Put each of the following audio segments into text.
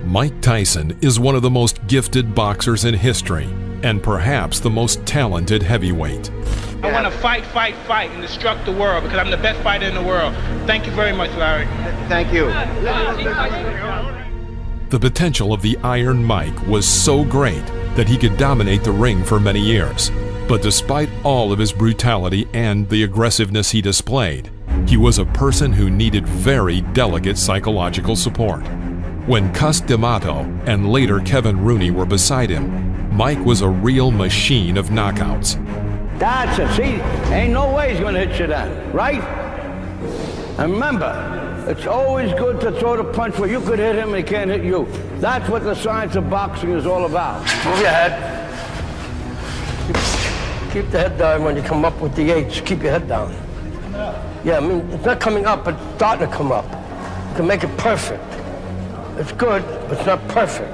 Mike Tyson is one of the most gifted boxers in history, and perhaps the most talented heavyweight. I want to fight, and destruct the world because I'm the best fighter in the world. Thank you very much, Larry. Thank you. The potential of the Iron Mike was so great that he could dominate the ring for many years. But despite all of his brutality and the aggressiveness he displayed, he was a person who needed very delicate psychological support. When Cus D'Amato and later Kevin Rooney were beside him, Mike was a real machine of knockouts. That's it. See, ain't no way he's gonna hit you then, right? And remember, it's always good to throw the punch where you could hit him and he can't hit you. That's what the science of boxing is all about. Move your head. Keep the head down when you come up with the H. Keep your head down. Yeah, I mean, it's not coming up, it's starting to come up. You can make it perfect. It's good, but it's not perfect.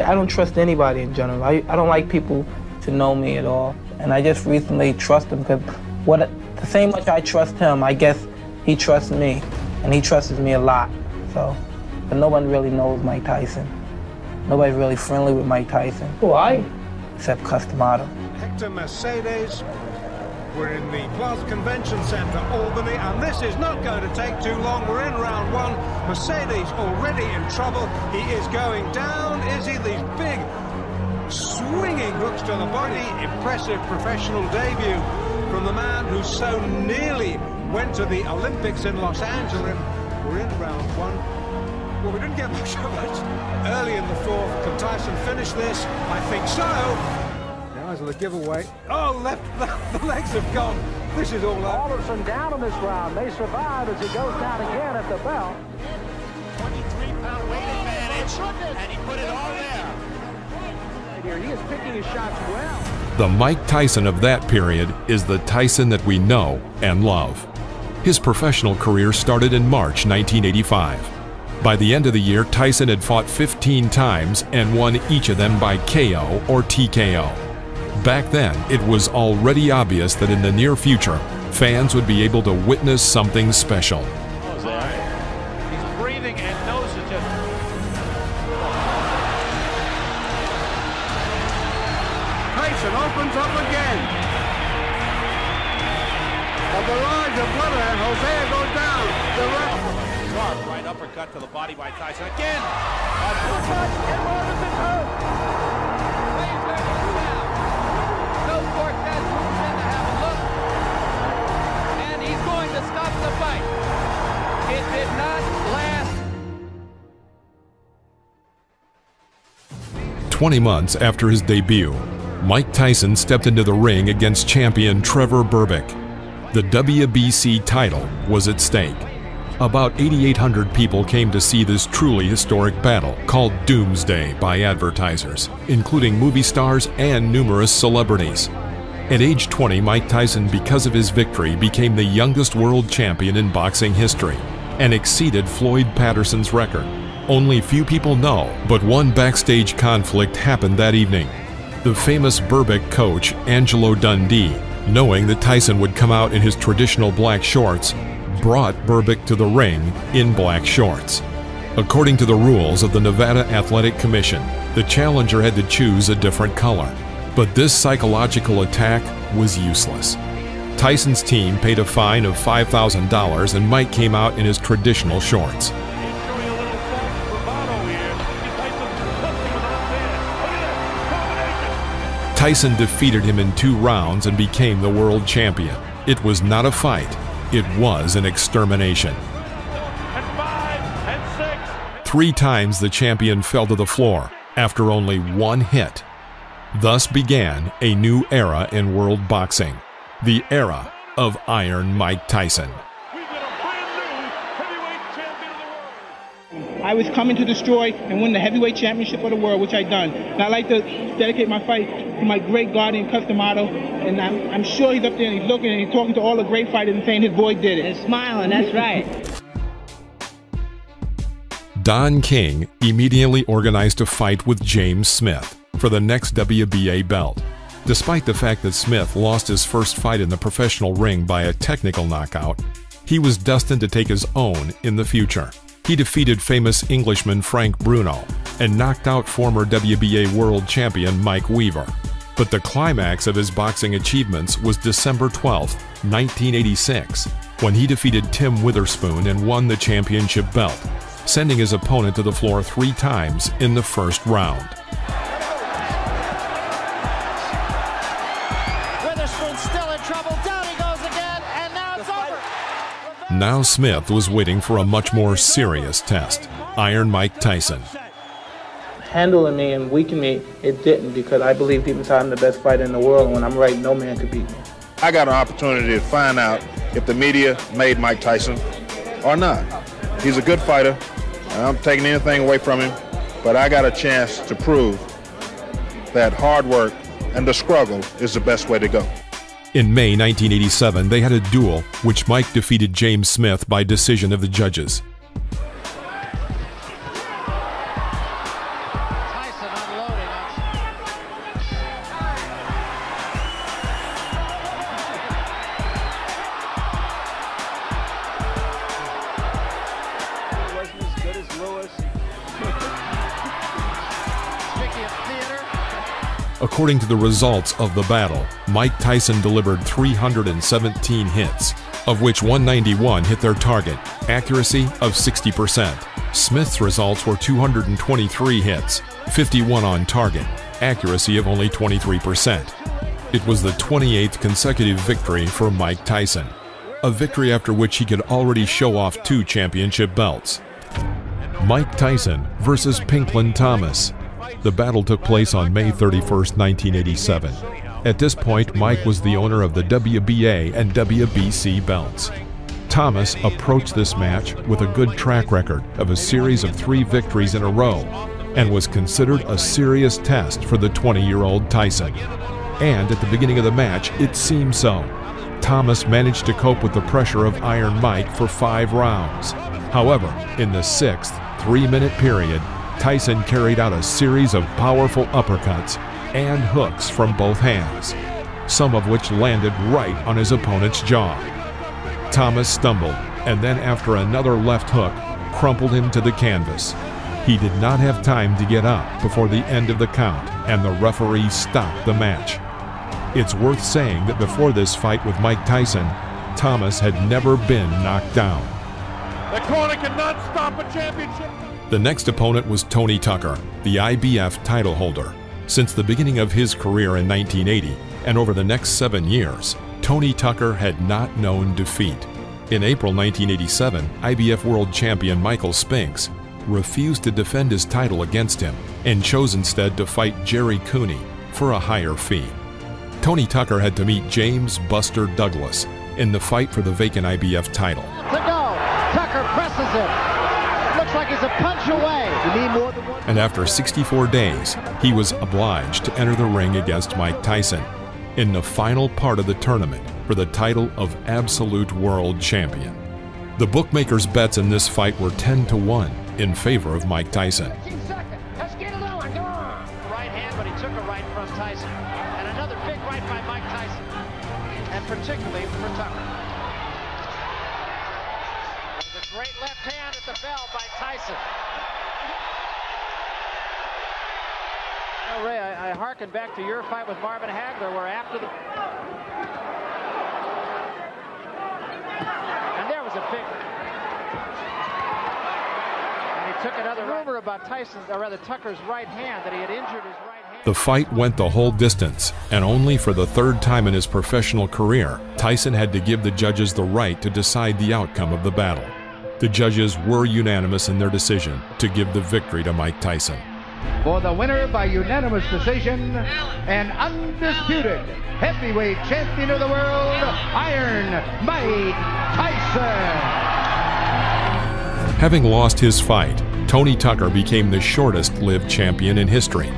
I don't trust anybody in general. I don't like people to know me at all. And I just recently trust him because the same much I trust him, I guess he trusts me. And he trusts me a lot. So, but no one really knows Mike Tyson. Nobody's really friendly with Mike Tyson. Why? Except Cus D'Amato. Hector Mercedes. We're in the Plaza Convention Center, Albany, and this is not going to take too long. We're in round one. Mercedes already in trouble. He is going down, is he? These big, swinging hooks to the body. Impressive professional debut from the man who so nearly went to the Olympics in Los Angeles. We're in round one. Well, we didn't get much of it early in the fourth. Can Tyson finish this? I think so. Eyes on the giveaway. Oh, the legs have gone. This is all over. Alderson down in this round. They survive as he goes down again at the bell. 23-pound weight advantage, and he put it all there. He is picking his shots well. The Mike Tyson of that period is the Tyson that we know and love. His professional career started in March 1985. By the end of the year, Tyson had fought 15 times and won each of them by KO or TKO. Back then, it was already obvious that in the near future, fans would be able to witness something special. He's breathing and knows it just... Tyson opens up again. A barrage of blood, and Hosea goes down. The ref. Sharp right uppercut to the body by Tyson again. Uppercut, and Morrison hurt. Cortez moves in to have a look, and he's going to stop the fight. It did not last. 20 months after his debut, Mike Tyson stepped into the ring against champion Trevor Berbick. The WBC title was at stake. About 8,800 people came to see this truly historic battle called Doomsday by advertisers, including movie stars and numerous celebrities. At age 20, Mike Tyson, because of his victory, became the youngest world champion in boxing history and exceeded Floyd Patterson's record. Only few people know, but one backstage conflict happened that evening. The famous Berbick coach, Angelo Dundee, knowing that Tyson would come out in his traditional black shorts, brought Berbick to the ring in black shorts. According to the rules of the Nevada Athletic Commission, the challenger had to choose a different color. But this psychological attack was useless. Tyson's team paid a fine of $5,000 and Mike came out in his traditional shorts. Tyson defeated him in 2 rounds and became the world champion. It was not a fight, it was an extermination. 3 times the champion fell to the floor after only 1 hit. Thus began a new era in world boxing, the era of Iron Mike Tyson. I was coming to destroy and win the heavyweight championship of the world, which I done. And I'd like to dedicate my fight to my great guardian, Cus D'Amato. And I'm sure he's up there and he's looking and he's talking to all the great fighters and saying his boy did it. And smiling, that's right. Don King immediately organized a fight with James Smith for the next WBA belt. Despite the fact that Smith lost his first fight in the professional ring by a technical knockout, He was destined to take his own in the future. He defeated famous Englishman Frank Bruno and knocked out former WBA world champion Mike Weaver. But the climax of his boxing achievements was December 12, 1986, when he defeated Tim Witherspoon and won the championship belt, sending his opponent to the floor 3 times in the first round. Witherspoon's still in trouble. Down he goes again, and now it's over. Now Smith was waiting for a much more serious test. Iron Mike Tyson. Handling me and weakening me, it didn't, because I believe deep inside I'm the best fighter in the world, and when I'm right, no man could beat me. I got an opportunity to find out if the media made Mike Tyson or not. He's a good fighter. I'm not taking anything away from him, but I got a chance to prove that hard work and the struggle is the best way to go. In May 1987, they had a duel, which Mike defeated James Smith by decision of the judges. According to the results of the battle, Mike Tyson delivered 317 hits, of which 191 hit their target, accuracy of 60%. Smith's results were 223 hits, 51 on target, accuracy of only 23%. It was the 28th consecutive victory for Mike Tyson, a victory after which he could already show off 2 championship belts. Mike Tyson versus Pinklon Thomas. The battle took place on May 31, 1987. At this point, Mike was the owner of the WBA and WBC belts. Thomas approached this match with a good track record of a series of 3 victories in a row and was considered a serious test for the 20-year-old Tyson. And at the beginning of the match, it seemed so. Thomas managed to cope with the pressure of Iron Mike for 5 rounds. However, in the 6th 3-minute period, Tyson carried out a series of powerful uppercuts and hooks from both hands, some of which landed right on his opponent's jaw. Thomas stumbled, and then after another left hook, crumpled him to the canvas. He did not have time to get up before the end of the count, and the referee stopped the match. It's worth saying that before this fight with Mike Tyson, Thomas had never been knocked down. The corner cannot stop a championship. The next opponent was Tony Tucker, the IBF title holder. Since the beginning of his career in 1980 and over the next 7 years, Tony Tucker had not known defeat. In April 1987, IBF world champion Michael Spinks refused to defend his title against him and chose instead to fight Jerry Cooney for a higher fee. Tony Tucker had to meet James Buster Douglas in the fight for the vacant IBF title. To go. Tucker presses him. Looks like he's a punch away. You need more than one. And after 64 days, he was obliged to enter the ring against Mike Tyson in the final part of the tournament for the title of Absolute World Champion. The bookmakers' bets in this fight were 10-1 in favor of Mike Tyson. 15 seconds. Let's get it on. Go on. Right hand, but he took a right from Tyson. And another big right by Mike Tyson. And particularly for Tucker. There's a great left hand at the bell by Tyson. Now, Ray, I hearken back to your fight with Marvin Hagler, where after the... And there was a big... And he took another rumor about Tyson's, or rather Tucker's right hand, that he had injured his right hand. The fight went the whole distance, and only for the 3rd time in his professional career, Tyson had to give the judges the right to decide the outcome of the battle. The judges were unanimous in their decision to give the victory to Mike Tyson. For the winner by unanimous decision, an undisputed heavyweight champion of the world, Iron Mike Tyson. Having lost his fight, Tony Tucker became the shortest-lived champion in history.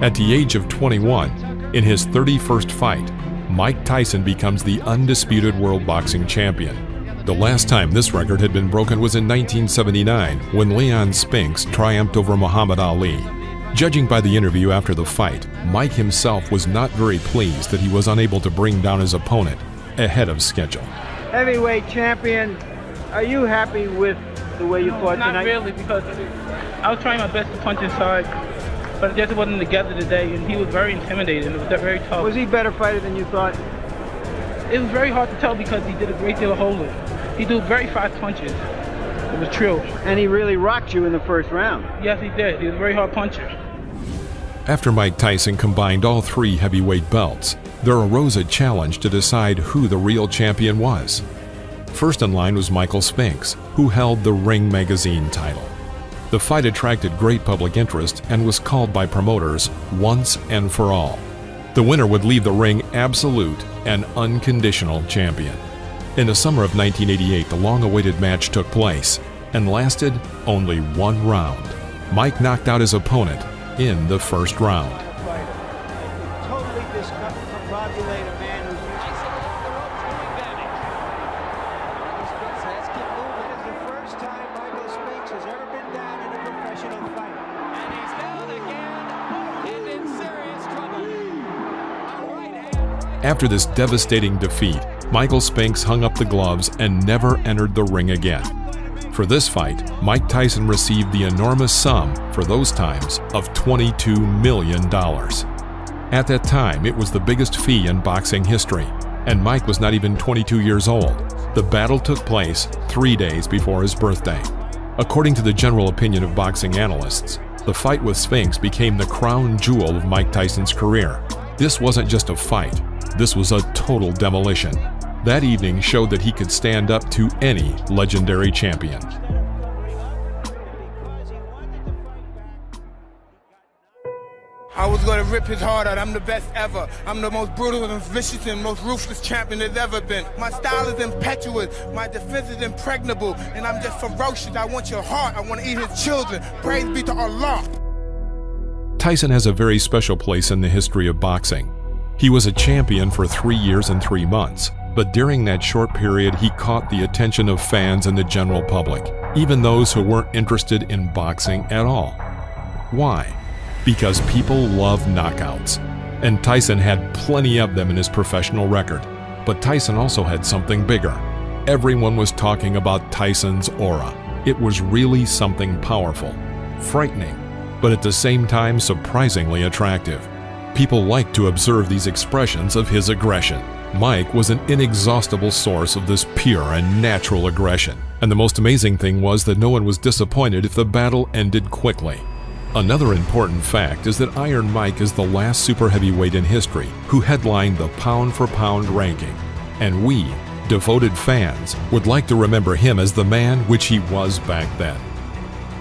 At the age of 21, in his 31st fight, Mike Tyson becomes the undisputed world boxing champion. The last time this record had been broken was in 1979, when Leon Spinks triumphed over Muhammad Ali. Judging by the interview after the fight, Mike himself was not very pleased that he was unable to bring down his opponent ahead of schedule. heavyweight champion, are you happy with the way you fought tonight? Not really, because I was trying my best to punch inside, but it just wasn't together today, and he was very intimidating. It was very tough. Was he a better fighter than you thought? It was very hard to tell because he did a great deal of holding. He threw very fast punches. It was true. And he really rocked you in the first round. Yes, he did. He was a very hard puncher. After Mike Tyson combined all 3 heavyweight belts, there arose a challenge to decide who the real champion was. First in line was Michael Spinks, who held the Ring Magazine title. The fight attracted great public interest and was called by promoters once and for all. The winner would leave the ring absolute and unconditional champion. In the summer of 1988, the long-awaited match took place and lasted only 1 round. Mike knocked out his opponent in the first round. Totally discombobulate a man who's Tyson along the ropes doing damage. Spinks has kept moving. It's the first time Michael Spinks has ever been down in a professional fight. And he's down again and in serious trouble. A right hand. After this devastating defeat, Michael Spinks hung up the gloves and never entered the ring again. For this fight, Mike Tyson received the enormous sum, for those times, of $22 million. At that time, it was the biggest fee in boxing history, and Mike was not even 22 years old. The battle took place 3 days before his birthday. According to the general opinion of boxing analysts, the fight with Spinks became the crown jewel of Mike Tyson's career. This wasn't just a fight, this was a total demolition. That evening showed that he could stand up to any legendary champion. I was going to rip his heart out. I'm the best ever. I'm the most brutal and vicious and most ruthless champion there's ever been. My style is impetuous. My defense is impregnable. And I'm just ferocious. I want your heart. I want to eat his children. Praise be to Allah. Tyson has a very special place in the history of boxing. He was a champion for 3 years and 3 months. But during that short period, he caught the attention of fans and the general public, even those who weren't interested in boxing at all. Why? Because people love knockouts, and Tyson had plenty of them in his professional record. But Tyson also had something bigger. Everyone was talking about Tyson's aura. It was really something powerful, frightening, but at the same time surprisingly attractive. People liked to observe these expressions of his aggression. Mike was an inexhaustible source of this pure and natural aggression, and the most amazing thing was that no one was disappointed if the battle ended quickly. Another important fact is that Iron Mike is the last super heavyweight in history who headlined the pound-for-pound ranking, and we, devoted fans, would like to remember him as the man which he was back then.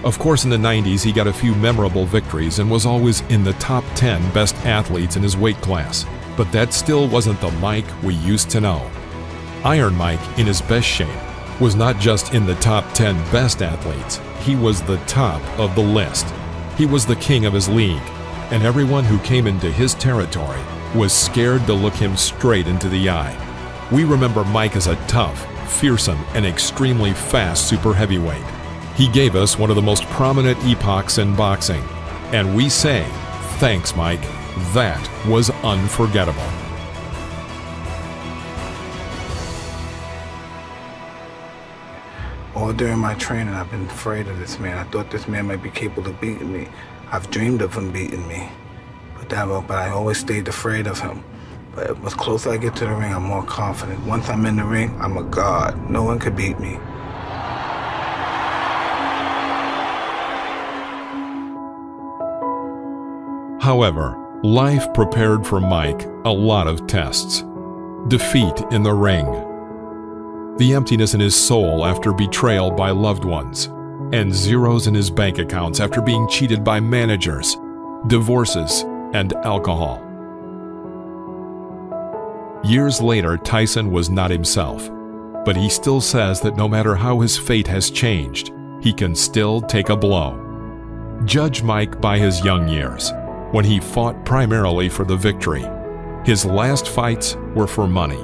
Of course, in the 90s he got a few memorable victories and was always in the top 10 best athletes in his weight class. But that still wasn't the Mike we used to know. Iron Mike, in his best shape, was not just in the top 10 best athletes, he was the top of the list. He was the king of his league, and everyone who came into his territory was scared to look him straight into the eye. We remember Mike as a tough, fearsome, and extremely fast super heavyweight. He gave us one of the most prominent epochs in boxing, and we say, thanks, Mike. That was unforgettable. All during my training, I've been afraid of this man. I thought this man might be capable of beating me. I've dreamed of him beating me. But I always stayed afraid of him. But as closer I get to the ring, I'm more confident. Once I'm in the ring, I'm a god. No one could beat me. However, life prepared for Mike a lot of tests. Defeat in the ring, the emptiness in his soul after betrayal by loved ones, and zeros in his bank accounts after being cheated by managers, divorces, and alcohol. Years later, Tyson was not himself, but he still says that no matter how his fate has changed, he can still take a blow. Judge Mike by his young years, when he fought primarily for the victory. His last fights were for money.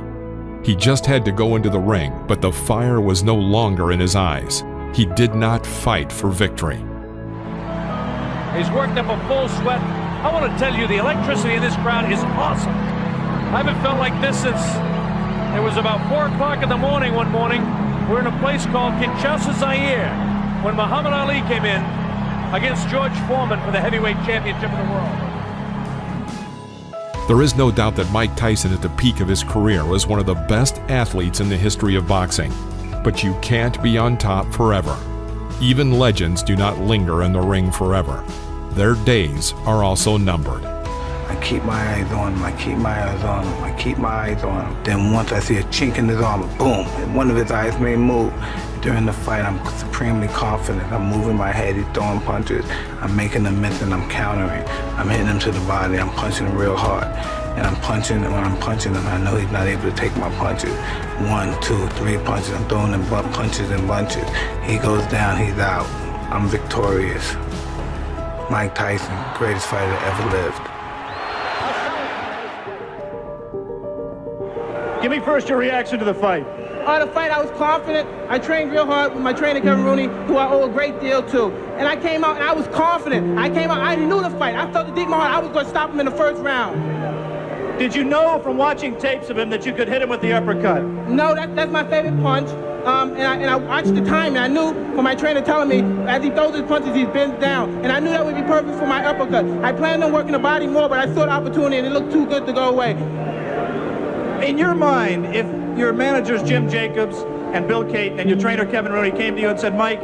He just had to go into the ring, but the fire was no longer in his eyes. He did not fight for victory. He's worked up a full sweat. I want to tell you, the electricity in this crowd is awesome. I haven't felt like this since It was about 4 o'clock in the morning one morning. We're in a place called Kinshasa, Zaire, when Muhammad Ali came in against George Foreman for the heavyweight championship of the world. There is no doubt that Mike Tyson at the peak of his career was one of the best athletes in the history of boxing. But you can't be on top forever. Even legends do not linger in the ring forever. Their days are also numbered. I keep my eyes on him, I keep my eyes on him, I keep my eyes on him. Then once I see a chink in his armor, boom, and one of his eyes may move. During the fight, I'm supremely confident. I'm moving my head, he's throwing punches. I'm making them miss and I'm countering. I'm hitting him to the body, I'm punching him real hard. And I'm punching, and when I'm punching him, I know he's not able to take my punches. 1, 2, 3 punches, I'm throwing him punches and bunches. He goes down, he's out. I'm victorious. Mike Tyson, greatest fighter that ever lived. Give me first your reaction to the fight. The fight, I was confident. I trained real hard with my trainer, Kevin Rooney, who I owe a great deal to. And I came out and I was confident. I knew the fight. I felt it deep in my heart. I was going to stop him in the first round. Did you know from watching tapes of him that you could hit him with the uppercut? No, that's my favorite punch. And I watched the time, and I knew from my trainer telling me, as he throws his punches, he bends down. And I knew that would be perfect for my uppercut. I planned on working the body more, but I saw the opportunity, and it looked too good to go away. In your mind, if your managers Jim Jacobs and Bill Caton and your trainer Kevin Rooney came to you and said, Mike,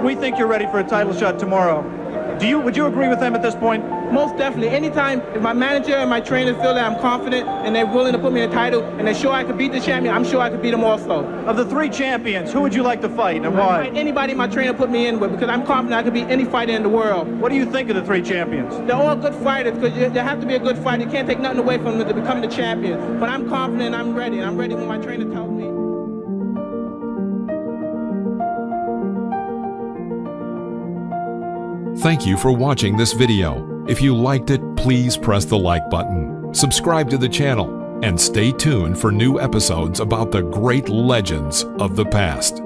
we think you're ready for a title shot tomorrow, would you agree with them at this point? Most definitely. Anytime if my manager and my trainer feel that I'm confident and they're willing to put me in a title and they're sure I could beat the champion, I'm sure I could beat them also. Of the 3 champions, who would you like to fight and why? Anybody my trainer put me in with, because I'm confident I could beat any fighter in the world. What do you think of the 3 champions? They're all good fighters, because you have to be a good fighter. You can't take nothing away from them to become the champion. But I'm confident, I'm ready, and I'm ready when my trainer tells me. Thank you for watching this video. If you liked it, please press the like button, subscribe to the channel, and stay tuned for new episodes about the great legends of the past.